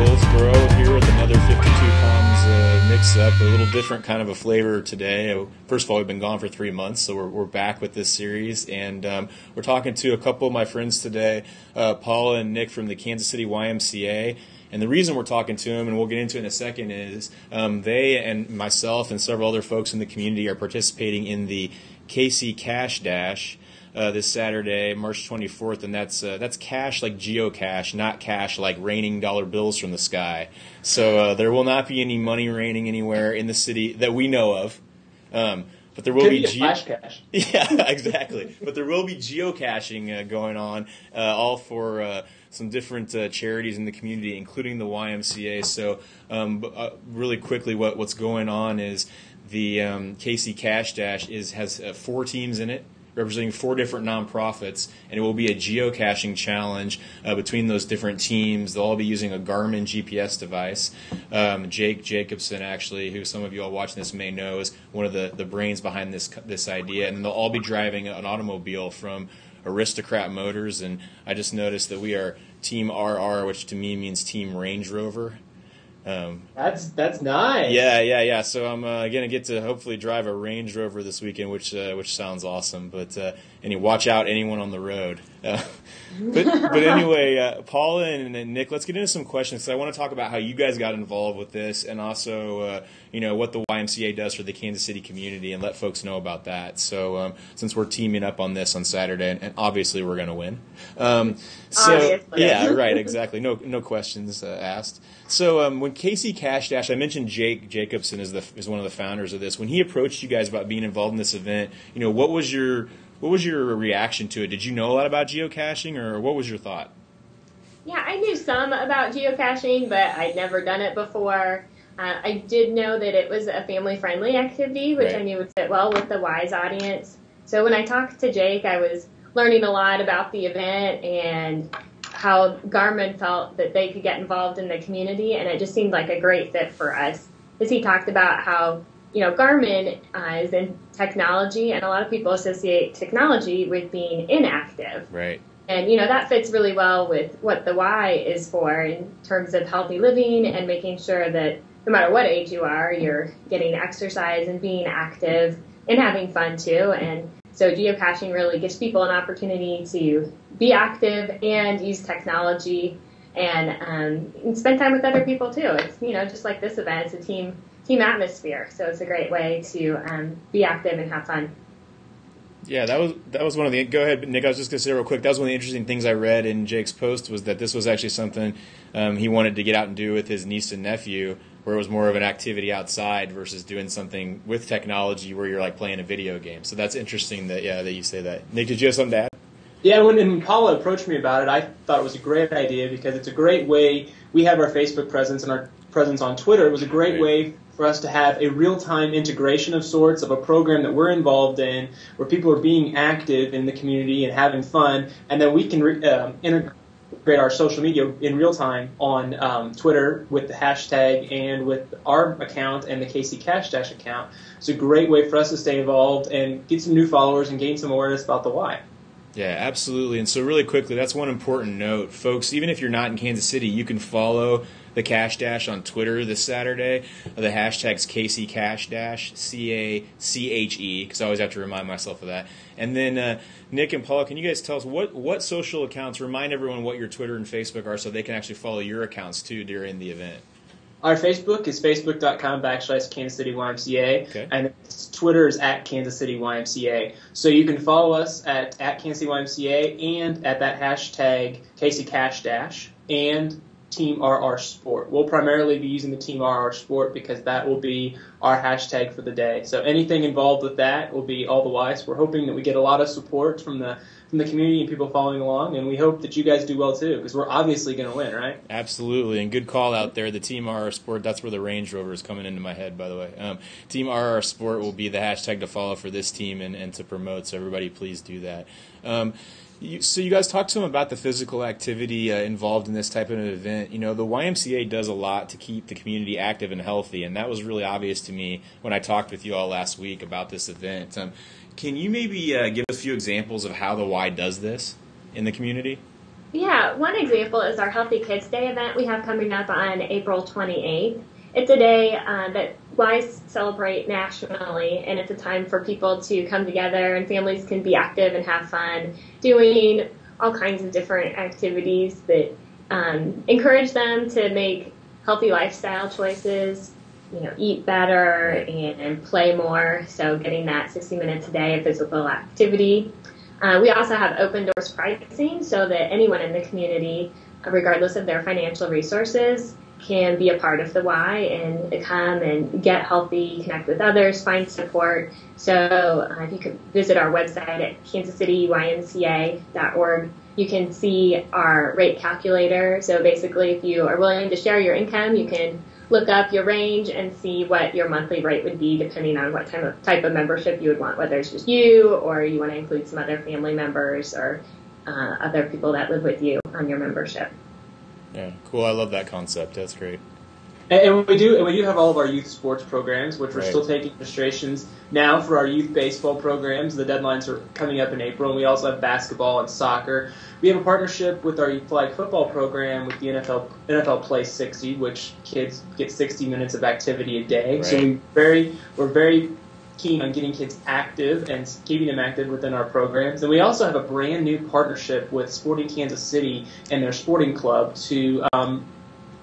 Here with another 52 pounds Mixup, a little different kind of a flavor today. First of all, we've been gone for 3 months, so we're back with this series, and we're talking to a couple of my friends today, Paula and Nick from the Kansas City YMCA. And the reason we're talking to them, and we'll get into it in a second, is they and myself and several other folks in the community are participating in the KC Cash Dash this Saturday, March 24th, and that's cash like geocache, not cash like raining dollar bills from the sky. So there will not be any money raining anywhere in the city that we know of. But there will be flash cache. Yeah, exactly. But there will be geocaching going on, all for some different charities in the community, including the YMCA. So really quickly, what's going on is the KC Cash Dash has 4 teams in it, representing 4 different nonprofits, and it will be a geocaching challenge between those different teams. They'll all be using a Garmin GPS device. Jake Jacobson, actually, who some of you all watching this may know, is one of the brains behind this idea, and they'll all be driving an automobile from Aristicrat Motors, and I just noticed that we are Team RR, which to me means Team Range Rover. That's nice. Yeah. So I'm gonna get to hopefully drive a Range Rover this weekend, which sounds awesome. But watch out, anyone on the road. But anyway, Paula and Nick, let's get into some questions. So I want to talk about how you guys got involved with this, and also what the YMCA does for the Kansas City community, and let folks know about that. So since we're teaming up on this on Saturday, and obviously we're gonna win. Yeah, right, exactly. No questions asked. So when KC Cash Dash, I mentioned Jake Jacobson is one of the founders of this. When he approached you guys about being involved in this event, what was your reaction to it? Did you know a lot about geocaching, or what was your thought? Yeah, I knew some about geocaching, but I'd never done it before. I did know that it was a family-friendly activity, which I knew would fit well with the Wise audience. So when I talked to Jake, I was learning a lot about the event and how Garmin felt that they could get involved in the community, and it just seemed like a great fit for us. As he talked about how, Garmin is in technology, and a lot of people associate technology with being inactive. Right. And, that fits really well with what the Y is for in terms of healthy living and making sure that no matter what age you are, you're getting exercise and being active and having fun too. And so geocaching really gives people an opportunity to be active and use technology and spend time with other people too. It's, just like this event, it's a team atmosphere. So it's a great way to be active and have fun. Yeah, that was one of the. Go ahead, Nick. I was just going to say real quick. That was one of the interesting things I read in Jake's post, was that this was actually something he wanted to get out and do with his niece and nephew, where it was more of an activity outside versus doing something with technology where you're like playing a video game. So that's interesting that you say that. Nick, did you have something to add? Yeah, when Paula approached me about it, I thought it was a great idea because it's a great way. We have our Facebook presence and our presence on Twitter. It was a great way for us to have a real-time integration of sorts of a program that we're involved in, where people are being active in the community and having fun, and then we can integrate our social media in real time on Twitter with the hashtag and with our account and the KC Cash Dash account. It's a great way for us to stay involved and get some new followers and gain some awareness about the Y. Yeah, absolutely. And so really quickly, that's one important note. Folks, even if you're not in Kansas City, you can follow the Cash Dash on Twitter this Saturday. The hashtag's KC Cash Dash, CACHE, because I always have to remind myself of that. And then Nick and Paula, can you guys tell us what social accounts, remind everyone what your Twitter and Facebook are so they can actually follow your accounts too during the event? Our Facebook is facebook.com/Kansas City YMCA, okay. And Twitter is at Kansas City YMCA. So you can follow us at Kansas City YMCA and at that hashtag KC Cash Dash and Team RR Sport. We'll primarily be using the Team RR Sport because that will be our hashtag for the day. So anything involved with that will be all the wise. We're hoping that we get a lot of support from the community and people following along, and we hope that you guys do well too, because we're obviously going to win, right? Absolutely, and good call out there. The Team RR Sport, that's where the Range Rover is coming into my head, by the way. Team RR Sport will be the hashtag to follow for this team and to promote, so everybody please do that. So you guys talked to them about the physical activity involved in this type of an event. The YMCA does a lot to keep the community active and healthy, and that was really obvious to me when I talked with you all last week about this event. Can you maybe give us a few examples of how the Y does this in the community? Yeah, one example is our Healthy Kids Day event we have coming up on April 28th. It's a day that Ys celebrate nationally, and it's a time for people to come together and families can be active and have fun doing all kinds of different activities that encourage them to make healthy lifestyle choices, eat better and play more. So getting that 60 minutes a day of physical activity. We also have open doors pricing so that anyone in the community, regardless of their financial resources, can be a part of the Y and come and get healthy, connect with others, find support. So if you could visit our website at Kansas City YMCA.org, you can see our rate calculator. So basically, if you are willing to share your income, you can look up your range and see what your monthly rate would be depending on what type of membership you would want, whether it's just you or you want to include some other family members or other people that live with you on your membership. Yeah, cool. I love that concept. That's great. And we do have all of our youth sports programs, which we're Right. still taking registrations now for our youth baseball programs. The deadlines are coming up in April, and we also have basketball and soccer. We have a partnership with our youth flag football program with the NFL Play 60, which kids get 60 minutes of activity a day. Right. So we're very keen on getting kids active and keeping them active within our programs. And we also have a brand new partnership with Sporting Kansas City and their sporting club to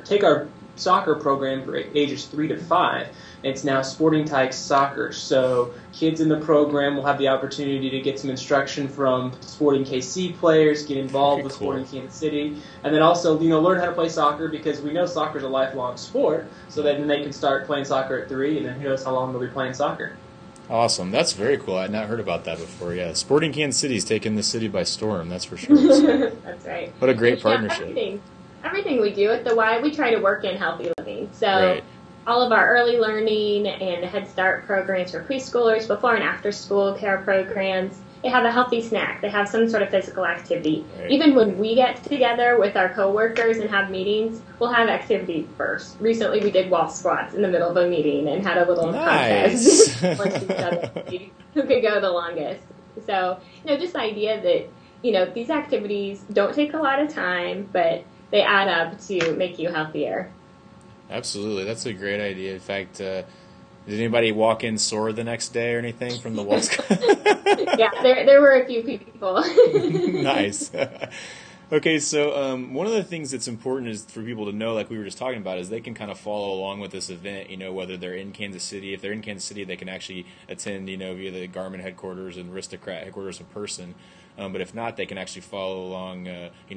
take our soccer program for ages 3 to 5. It's now Sporting Tykes Soccer. So kids in the program will have the opportunity to get some instruction from Sporting KC players, get involved with Cool. Sporting Kansas City, and then also learn how to play soccer, because we know soccer is a lifelong sport. So then they can start playing soccer at 3, and then who knows how long they'll be playing soccer. Awesome. That's very cool. I had not heard about that before. Yeah, Sporting Kansas City's taken the city by storm. That's for sure. So, That's right. what a great Yeah, partnership. everything we do at the Y, we try to work in healthy living. So Right. all of our early learning and Head Start programs for preschoolers, before and after school care programs, they have a healthy snack. They have some sort of physical activity. Right. Even when we get together with our coworkers and have meetings, we'll have activity first. Recently, we did wall squats in the middle of a meeting and had a little Nice. contest amongst each other, who could go the longest. So, just the idea that, these activities don't take a lot of time, but they add up to make you healthier. Absolutely. That's a great idea. In fact, did anybody walk in sore the next day or anything from the walls? Yeah, there were a few people. Nice. Okay, so one of the things that's important is for people to know, like we were just talking about, is they can kind of follow along with this event, whether they're in Kansas City. If they're in Kansas City, they can actually attend, via the Garmin headquarters and Aristicrat headquarters in person. But if not, they can actually follow along,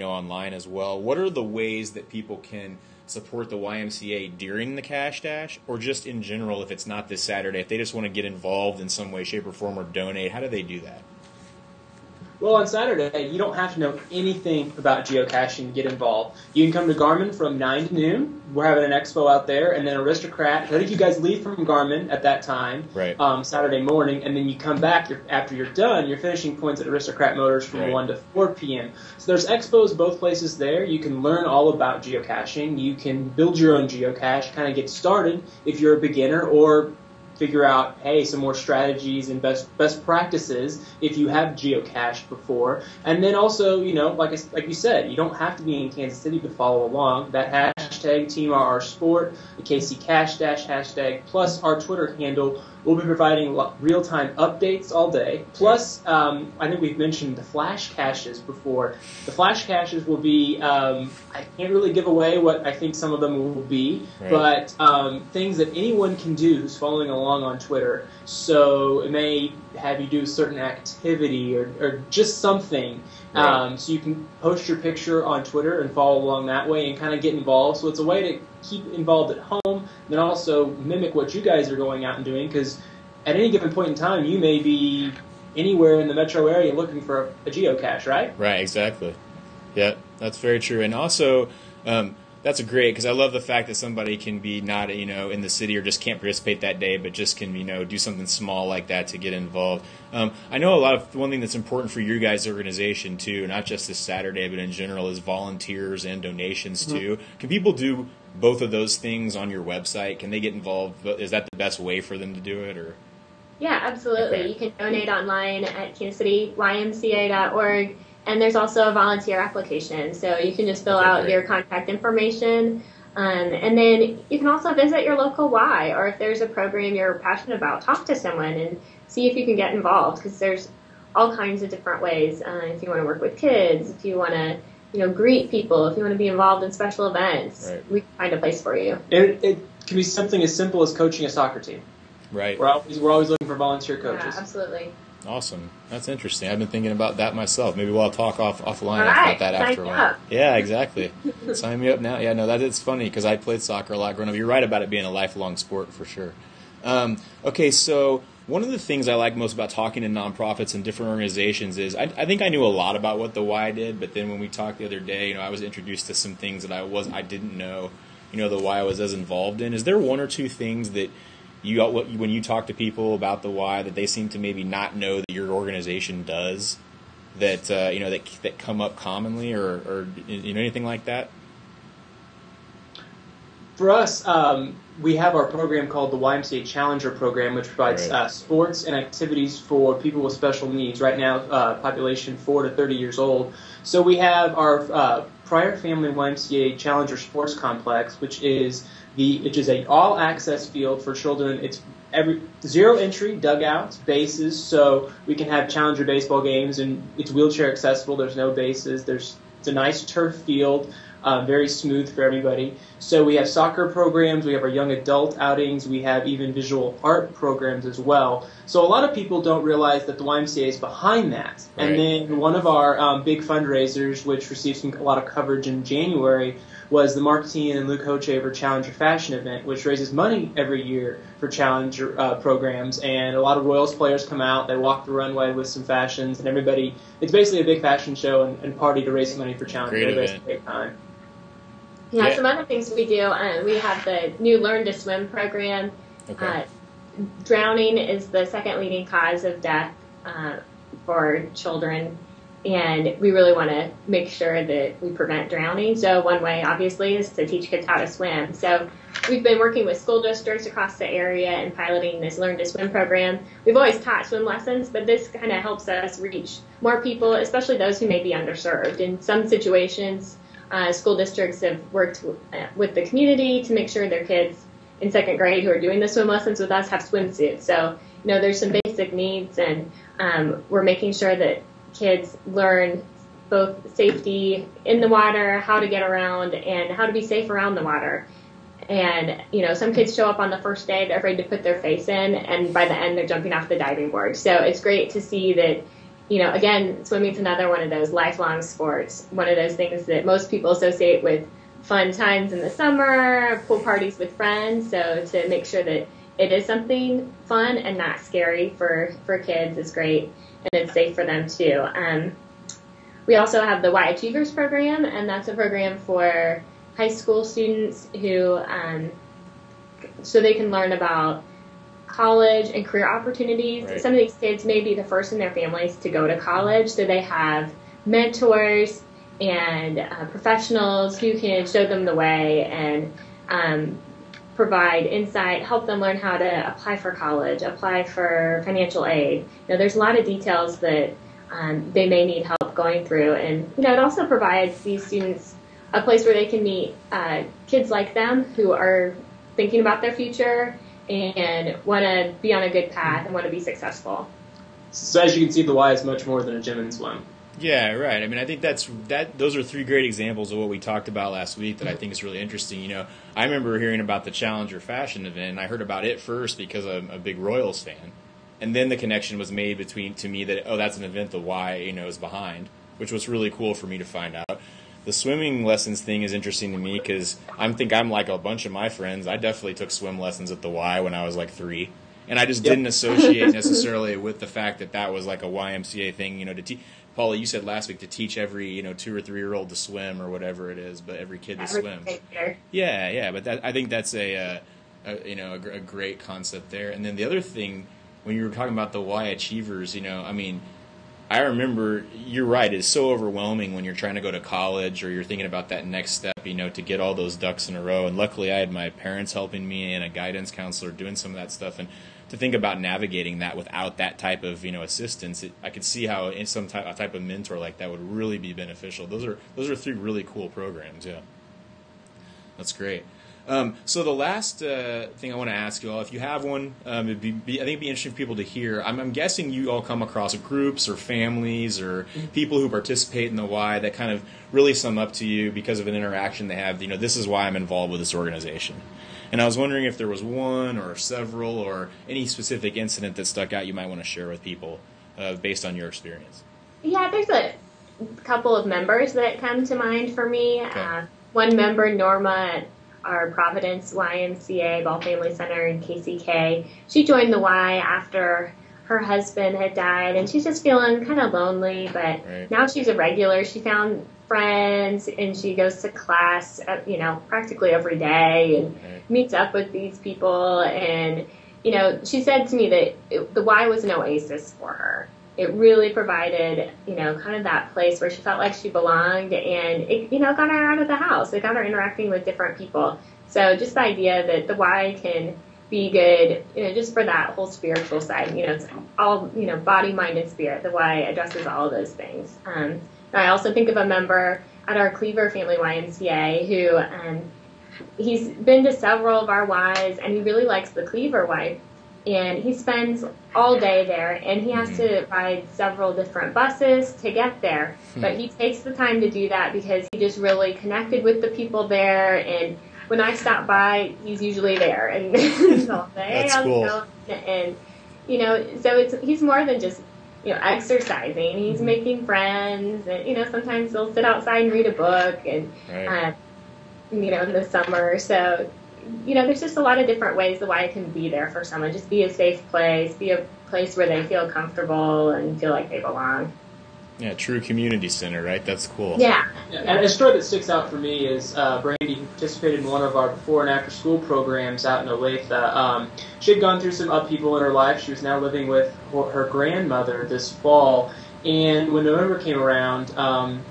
online as well. What are the ways that people can support the YMCA during the Cash Dash, or just in general if it's not this Saturday? If they just want to get involved in some way, shape, or form, or donate, how do they do that? Well, on Saturday, you don't have to know anything about geocaching to get involved. You can come to Garmin from 9 to noon. We're having an expo out there, and then Aristocrat. I think you guys leave from Garmin at that time, Right. Saturday morning, and then you come back after you're done. Your finishing points at Aristocrat Motors from Right. 1 to 4 p.m. So there's expos both places there. You can learn all about geocaching. You can build your own geocache, kind of get started if you're a beginner, or figure out, some more strategies and best practices if you have geocached before. And then also, like you said, you don't have to be in Kansas City to follow along. That hashtag #TeamRRSport, the KC Cash Dash hashtag, plus our Twitter handle, we'll be providing real-time updates all day. Plus, I think we've mentioned the flash caches before. The flash caches will be, I can't really give away what I think some of them will be, Right. but things that anyone can do who's following along on Twitter. So it may have you do a certain activity or just something. Right. So you can post your picture on Twitter and follow along that way and kind of get involved. So it's a way to keep involved at home, and then also mimic what you guys are going out and doing, because at any given point in time, you may be anywhere in the metro area looking for a geocache, right? Right, exactly. Yeah, that's very true. And also, that's great, because I love the fact that somebody can be not, in the city or just can't participate that day, but just can, do something small like that to get involved. I know one thing that's important for your guys' organization too, not just this Saturday, but in general, is volunteers and donations too. Can people do both of those things on your website? Can they get involved? Is that the best way for them to do it, or? Yeah, absolutely. Okay. You can donate online at Kansas City YMCA.org. And there's also a volunteer application, so you can just fill out your contact information. And then you can also visit your local Y, or if there's a program you're passionate about, talk to someone and see if you can get involved, because there's all kinds of different ways. If you want to work with kids, if you want to, greet people, if you want to be involved in special events, we can find a place for you. It can be something as simple as coaching a soccer team. Right. We're always looking for volunteer coaches. Yeah, absolutely. Awesome. That's interesting. I've been thinking about that myself. Maybe we'll talk offline about that after a while. Yeah, exactly. Sign me up now. Yeah, no, that is funny because I played soccer a lot growing up. You're right about it being a lifelong sport for sure. Okay, so one of the things I like most about talking to nonprofits and different organizations is I think I knew a lot about what the Y did, but then when we talked the other day, I was introduced to some things that I didn't know, the Y was as involved in. Is there one or two things that when you talk to people about the Y that they seem to maybe not know that your organization does, that that come up commonly, or anything like that? For us, we have our program called the YMCA Challenger Program, which provides sports and activities for people with special needs. Right now, population 4 to 30 years old. So we have our Prior Family YMCA Challenger Sports Complex, which is an all-access field for children. It's zero entry, dugouts, bases, so we can have Challenger baseball games, and it's wheelchair accessible. There's no bases. It's a nice turf field, very smooth for everybody. So we have soccer programs, we have our young adult outings, we have even visual art programs as well. So a lot of people don't realize that the YMCA is behind that. Right. And then one of our big fundraisers, which received a lot of coverage in January, was the Mark Teen and Luke Hochaver Challenger Fashion event, which raises money every year for Challenger programs. And a lot of Royals players come out, they walk the runway with some fashions, and everybody, it's basically a big fashion show and party to raise money for Challenger. Everybody's a great time. Yeah, some other things we do, we have the new Learn to Swim program. Okay. Drowning is the second leading cause of death for children, and we really want to make sure that we prevent drowning. So one way, obviously, is to teach kids how to swim. So we've been working with school districts across the area and piloting this Learn to Swim program. We've always taught swim lessons, but this kind of helps us reach more people, especially those who may be underserved. In some situations, school districts have worked with the community to make sure their kids in second grade who are doing the swim lessons with us have swimsuits. So, there's some basic needs, and we're making sure that kids learn both safety in the water, how to get around, and how to be safe around the water. And, some kids show up on the first day, they're afraid to put their face in, and by the end, they're jumping off the diving board. So it's great to see that, again, swimming's another one of those lifelong sports, one of those things that most people associate with fun times in the summer, pool parties with friends. So to make sure that it is something fun and not scary for kids is great, and it's safe for them too. We also have the Y Achievers program, and that's a program for high school students who, so they can learn about college and career opportunities. Right. Some of these kids may be the first in their families to go to college, so they have mentors and professionals who can show them the way and provide insight, help them learn how to apply for college, apply for financial aid. There's a lot of details that they may need help going through, and it also provides these students a place where they can meet kids like them who are thinking about their future and want to be on a good path and want to be successful. So as you can see, the Y is much more than a gym and swim. Yeah, right. I mean, I think those are three great examples of what we talked about last week that I think is really interesting. I remember hearing about the Challenger Fashion event, and I heard about it first because I'm a big Royals fan. And then the connection was made to me that, that's an event the Y, is behind, which was really cool for me to find out. The swimming lessons thing is interesting to me because I'm like a bunch of my friends. I definitely took swim lessons at the Y when I was like 3. And I just didn't associate necessarily with the fact that was like a YMCA thing, to teach. Paula, you said last week to teach every, 2 or 3-year-old to swim or whatever it is, but every kid to swim. Yeah, but I think that's a great concept there. And then the other thing, when you were talking about the Y Achievers, I remember, you're right, it's so overwhelming when you're trying to go to college or you're thinking about that next step, to get all those ducks in a row. And luckily I had my parents helping me and a guidance counselor doing some of that stuff. And to think about navigating that without that type of assistance, I could see how in some type of mentor like that would really be beneficial. Those are 3 really cool programs. Yeah, that's great. So the last thing I want to ask you all, if you have one, I think it'd be interesting for people to hear. I'm guessing you all come across groups or families or people who participate in the Y that kind of really sum up to you because of an interaction they have. This is why I'm involved with this organization. And I was wondering if there was one or several or any specific incident that stuck out you might want to share with people based on your experience. Yeah, there's a couple of members that come to mind for me. Okay. One member, Norma, at our Providence YMCA, Ball Family Center in KCK, she joined the Y after her husband had died, and she's just feeling kind of lonely, but now she's a regular. She found friends, and she goes to class, practically every day, and meets up with these people, and, she said to me that the Y was an oasis for her. It really provided, kind of that place where she felt like she belonged, and it, got her out of the house. It got her interacting with different people. So just the idea that the Y can be good, just for that whole spiritual side. It's all, body, mind, and spirit. The Y addresses all of those things. I also think of a member at our Cleaver Family YMCA who, he's been to several of our Ys, and he really likes the Cleaver Y. And he spends all day there, and he has to ride several different buses to get there. But he takes the time to do that because he just really connected with the people there. And when I stop by, he's usually there. And he'll say, hey, That's how's cool. it going? And, so he's more than just, exercising. He's making friends. And, sometimes he'll sit outside and read a book. And, in the summer. So, there's just a lot of different ways the Y can be there for someone. Just be a safe place, be a place where they feel comfortable and feel like they belong. Yeah, true community center, right? That's cool. Yeah. And a story that sticks out for me is Brandy, who participated in one of our before and after school programs out in Olathe. She had gone through some upheaval in her life. She was now living with her grandmother this fall. And when November came around,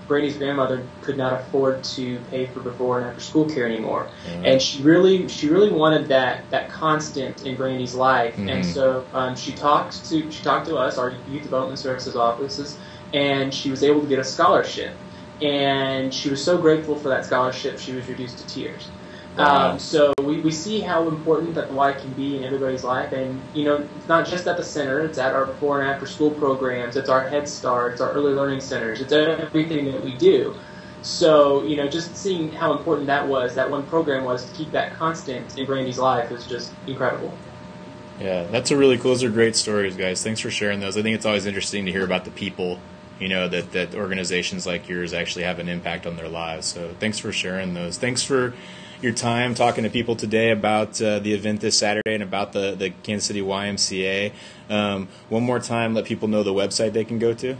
Brandy's grandmother could not afford to pay for before and after school care anymore, and she really wanted that constant in Brandy's life. And so she talked to us, our Youth Development Services offices, and she was able to get a scholarship. And she was so grateful for that scholarship, she was reduced to tears. So we see how important that the Y can be in everybody's life, and it's not just at the center, it's at our before and after school programs, it's our Head Start, it's our early learning centers, it's everything that we do. So, just seeing how important that one program was to keep that constant in Brandy's life is just incredible. Yeah, that's a really cool. Those are great stories, guys. Thanks for sharing those. I think it's always interesting to hear about the people, that organizations like yours actually have an impact on their lives. So thanks for sharing those. Thanks for your time talking to people today about the event this Saturday and about the Kansas City YMCA. One more time, let people know the website they can go to.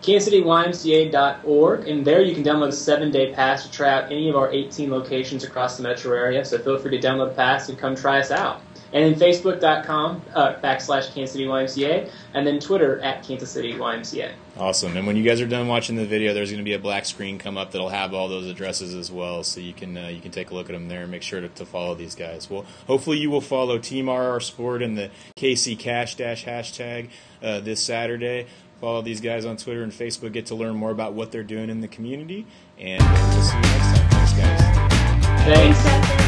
KansasCityYMCA.org, and there you can download a 7-day pass to try out any of our 18 locations across the metro area, so feel free to download the pass and come try us out. And then Facebook.com /Kansas City YMCA, and then Twitter at Kansas City YMCA. Awesome. And when you guys are done watching the video, there's going to be a black screen come up that'll have all those addresses as well, so you can take a look at them there and make sure to follow these guys. Well, hopefully you will follow Team RR Sport and the KC Cash Dash hashtag this Saturday. Follow these guys on Twitter and Facebook. Get to learn more about what they're doing in the community. And we'll see you next time. Thanks, guys. Thanks. Thanks,